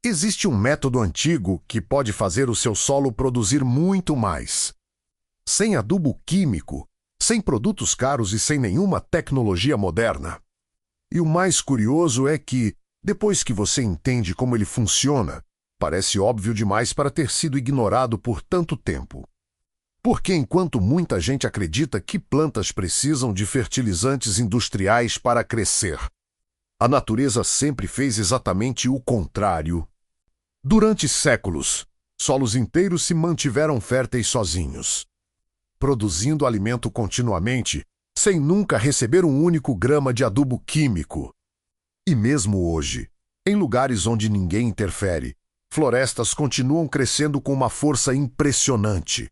Existe um método antigo que pode fazer o seu solo produzir muito mais. Sem adubo químico, sem produtos caros e sem nenhuma tecnologia moderna. E o mais curioso é que, depois que você entende como ele funciona, parece óbvio demais para ter sido ignorado por tanto tempo. Porque enquanto muita gente acredita que plantas precisam de fertilizantes industriais para crescer, a natureza sempre fez exatamente o contrário. Durante séculos, solos inteiros se mantiveram férteis sozinhos, produzindo alimento continuamente, sem nunca receber um único grama de adubo químico. E mesmo hoje, em lugares onde ninguém interfere, florestas continuam crescendo com uma força impressionante.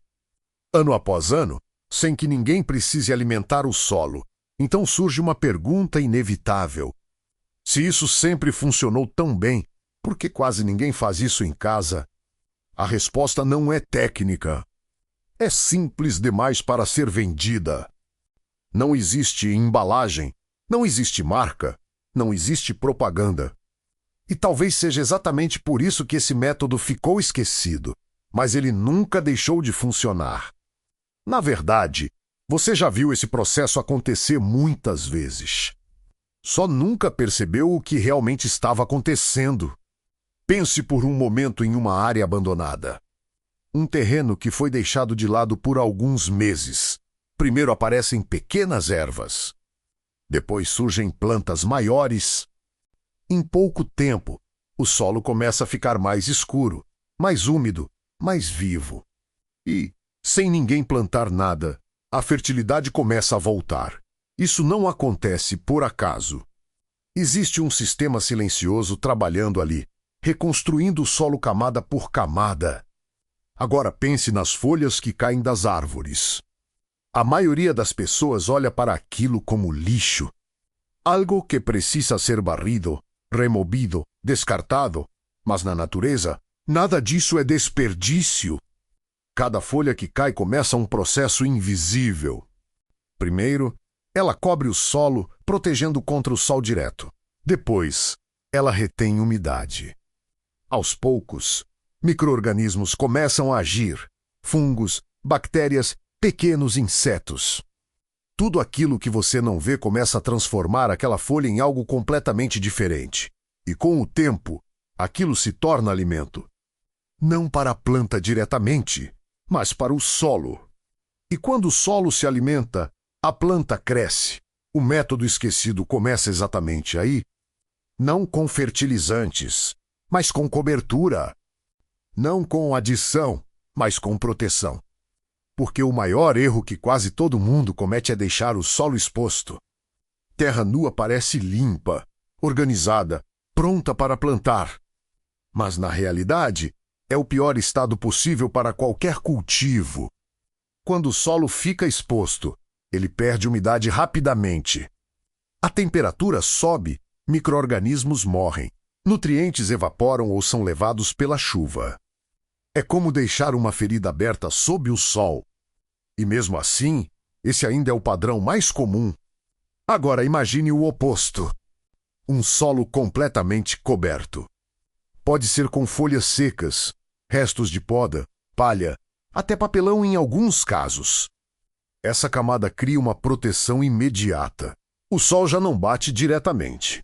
Ano após ano, sem que ninguém precise alimentar o solo. Então surge uma pergunta inevitável. Se isso sempre funcionou tão bem, por que quase ninguém faz isso em casa? A resposta não é técnica. É simples demais para ser vendida. Não existe embalagem, não existe marca, não existe propaganda. E talvez seja exatamente por isso que esse método ficou esquecido, mas ele nunca deixou de funcionar. Na verdade, você já viu esse processo acontecer muitas vezes. Só nunca percebeu o que realmente estava acontecendo. Pense por um momento em uma área abandonada. Um terreno que foi deixado de lado por alguns meses. Primeiro aparecem pequenas ervas. Depois surgem plantas maiores. Em pouco tempo, o solo começa a ficar mais escuro, mais úmido, mais vivo. E, sem ninguém plantar nada, a fertilidade começa a voltar. Isso não acontece por acaso. Existe um sistema silencioso trabalhando ali, reconstruindo o solo camada por camada. Agora pense nas folhas que caem das árvores. A maioria das pessoas olha para aquilo como lixo. Algo que precisa ser varrido, removido, descartado. Mas na natureza, nada disso é desperdício. Cada folha que cai começa um processo invisível. Primeiro, ela cobre o solo, protegendo contra o sol direto. Depois, ela retém umidade. Aos poucos, micro-organismos começam a agir. Fungos, bactérias, pequenos insetos. Tudo aquilo que você não vê começa a transformar aquela folha em algo completamente diferente. E com o tempo, aquilo se torna alimento. Não para a planta diretamente, mas para o solo. E quando o solo se alimenta, a planta cresce. O método esquecido começa exatamente aí. Não com fertilizantes, mas com cobertura. Não com adição, mas com proteção. Porque o maior erro que quase todo mundo comete é deixar o solo exposto. Terra nua parece limpa, organizada, pronta para plantar. Mas na realidade, é o pior estado possível para qualquer cultivo. Quando o solo fica exposto, ele perde umidade rapidamente. A temperatura sobe, micro-organismos morrem, nutrientes evaporam ou são levados pela chuva. É como deixar uma ferida aberta sob o sol. E mesmo assim, esse ainda é o padrão mais comum. Agora imagine o oposto. Um solo completamente coberto. Pode ser com folhas secas, restos de poda, palha, até papelão em alguns casos. Essa camada cria uma proteção imediata. O sol já não bate diretamente.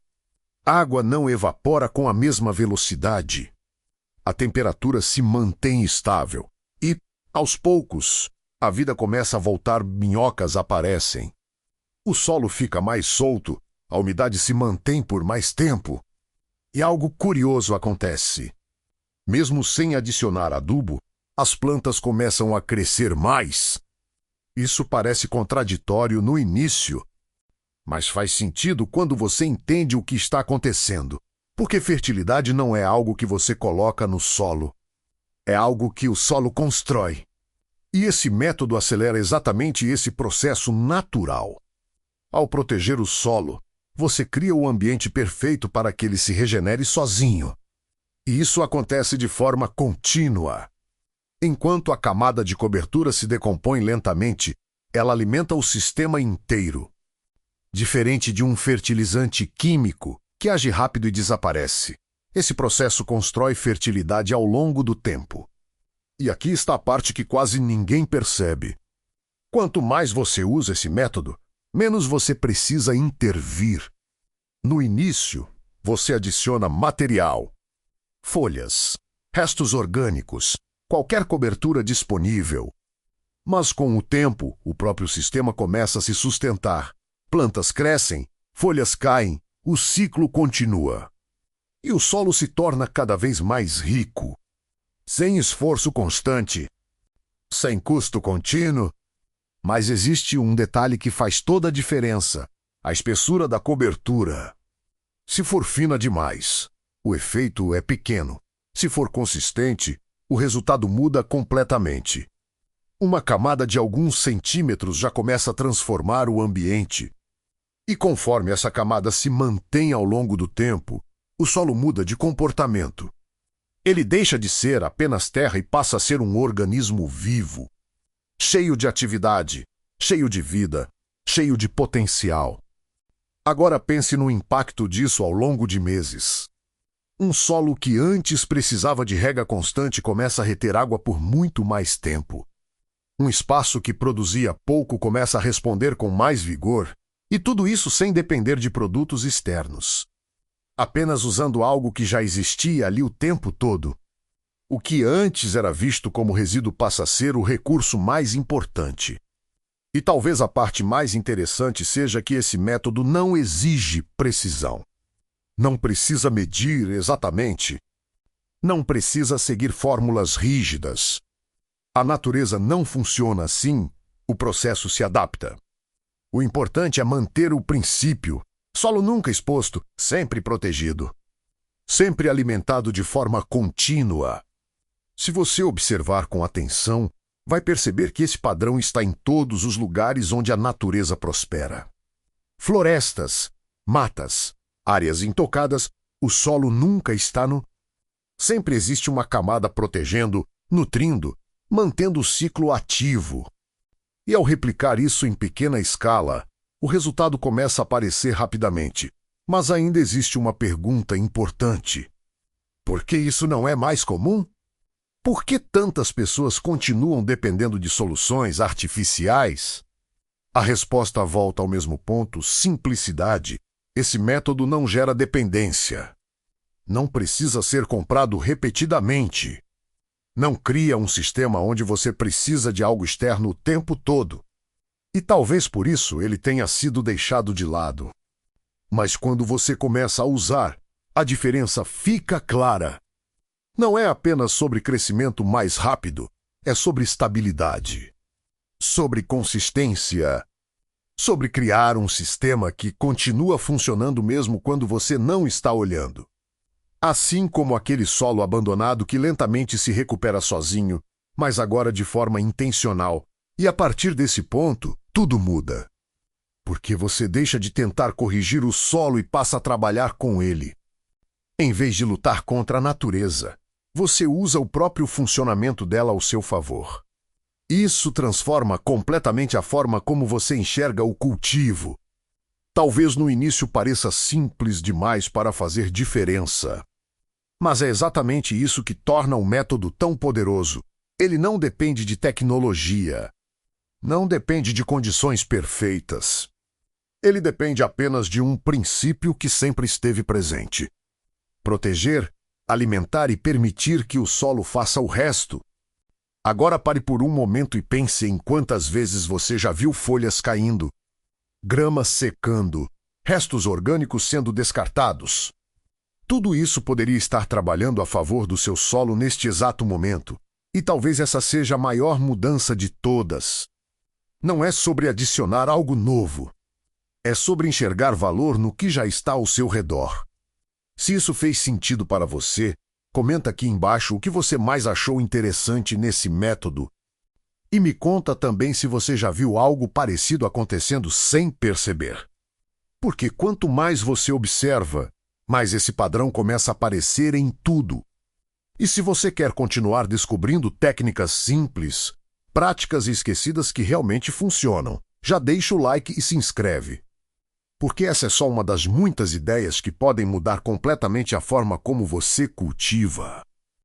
A água não evapora com a mesma velocidade. A temperatura se mantém estável. E, aos poucos, a vida começa a voltar, minhocas aparecem. O solo fica mais solto, a umidade se mantém por mais tempo. E algo curioso acontece. Mesmo sem adicionar adubo, as plantas começam a crescer mais. Isso parece contraditório no início, mas faz sentido quando você entende o que está acontecendo. Porque fertilidade não é algo que você coloca no solo. É algo que o solo constrói. E esse método acelera exatamente esse processo natural. Ao proteger o solo, você cria o ambiente perfeito para que ele se regenere sozinho. E isso acontece de forma contínua. Enquanto a camada de cobertura se decompõe lentamente, ela alimenta o sistema inteiro. Diferente de um fertilizante químico, que age rápido e desaparece. Esse processo constrói fertilidade ao longo do tempo. E aqui está a parte que quase ninguém percebe. Quanto mais você usa esse método, menos você precisa intervir. No início, você adiciona material, folhas, restos orgânicos, qualquer cobertura disponível. Mas com o tempo, o próprio sistema começa a se sustentar. Plantas crescem, folhas caem, o ciclo continua. E o solo se torna cada vez mais rico. Sem esforço constante, sem custo contínuo. Mas existe um detalhe que faz toda a diferença: a espessura da cobertura. Se for fina demais, o efeito é pequeno. Se for consistente, o resultado muda completamente. Uma camada de alguns centímetros já começa a transformar o ambiente. E conforme essa camada se mantém ao longo do tempo, o solo muda de comportamento. Ele deixa de ser apenas terra e passa a ser um organismo vivo, cheio de atividade, cheio de vida, cheio de potencial. Agora pense no impacto disso ao longo de meses. Um solo que antes precisava de rega constante começa a reter água por muito mais tempo. Um espaço que produzia pouco começa a responder com mais vigor, e tudo isso sem depender de produtos externos. Apenas usando algo que já existia ali o tempo todo. O que antes era visto como resíduo passa a ser o recurso mais importante. E talvez a parte mais interessante seja que esse método não exige precisão. Não precisa medir exatamente. Não precisa seguir fórmulas rígidas. A natureza não funciona assim, o processo se adapta. O importante é manter o princípio, solo nunca exposto, sempre protegido. Sempre alimentado de forma contínua. Se você observar com atenção, vai perceber que esse padrão está em todos os lugares onde a natureza prospera. Florestas, matas, áreas intocadas, o solo nunca está no... Sempre existe uma camada protegendo, nutrindo, mantendo o ciclo ativo. E ao replicar isso em pequena escala, o resultado começa a aparecer rapidamente. Mas ainda existe uma pergunta importante. Por que isso não é mais comum? Por que tantas pessoas continuam dependendo de soluções artificiais? A resposta volta ao mesmo ponto: simplicidade. Esse método não gera dependência. Não precisa ser comprado repetidamente. Não cria um sistema onde você precisa de algo externo o tempo todo. E talvez por isso ele tenha sido deixado de lado. Mas quando você começa a usar, a diferença fica clara. Não é apenas sobre crescimento mais rápido, é sobre estabilidade, sobre consistência, sobre criar um sistema que continua funcionando mesmo quando você não está olhando. Assim como aquele solo abandonado que lentamente se recupera sozinho, mas agora de forma intencional. E a partir desse ponto, tudo muda. Porque você deixa de tentar corrigir o solo e passa a trabalhar com ele. Em vez de lutar contra a natureza, você usa o próprio funcionamento dela ao seu favor. Isso transforma completamente a forma como você enxerga o cultivo. Talvez no início pareça simples demais para fazer diferença. Mas é exatamente isso que torna o método tão poderoso. Ele não depende de tecnologia. Não depende de condições perfeitas. Ele depende apenas de um princípio que sempre esteve presente. Proteger, alimentar e permitir que o solo faça o resto. Agora pare por um momento e pense em quantas vezes você já viu folhas caindo, grama secando, restos orgânicos sendo descartados. Tudo isso poderia estar trabalhando a favor do seu solo neste exato momento, e talvez essa seja a maior mudança de todas. Não é sobre adicionar algo novo. É sobre enxergar valor no que já está ao seu redor. Se isso fez sentido para você, comenta aqui embaixo o que você mais achou interessante nesse método. E me conta também se você já viu algo parecido acontecendo sem perceber. Porque quanto mais você observa, mais esse padrão começa a aparecer em tudo. E se você quer continuar descobrindo técnicas simples, práticas e esquecidas que realmente funcionam, já deixa o like e se inscreve. porque essa é só uma das muitas ideias que podem mudar completamente a forma como você cultiva.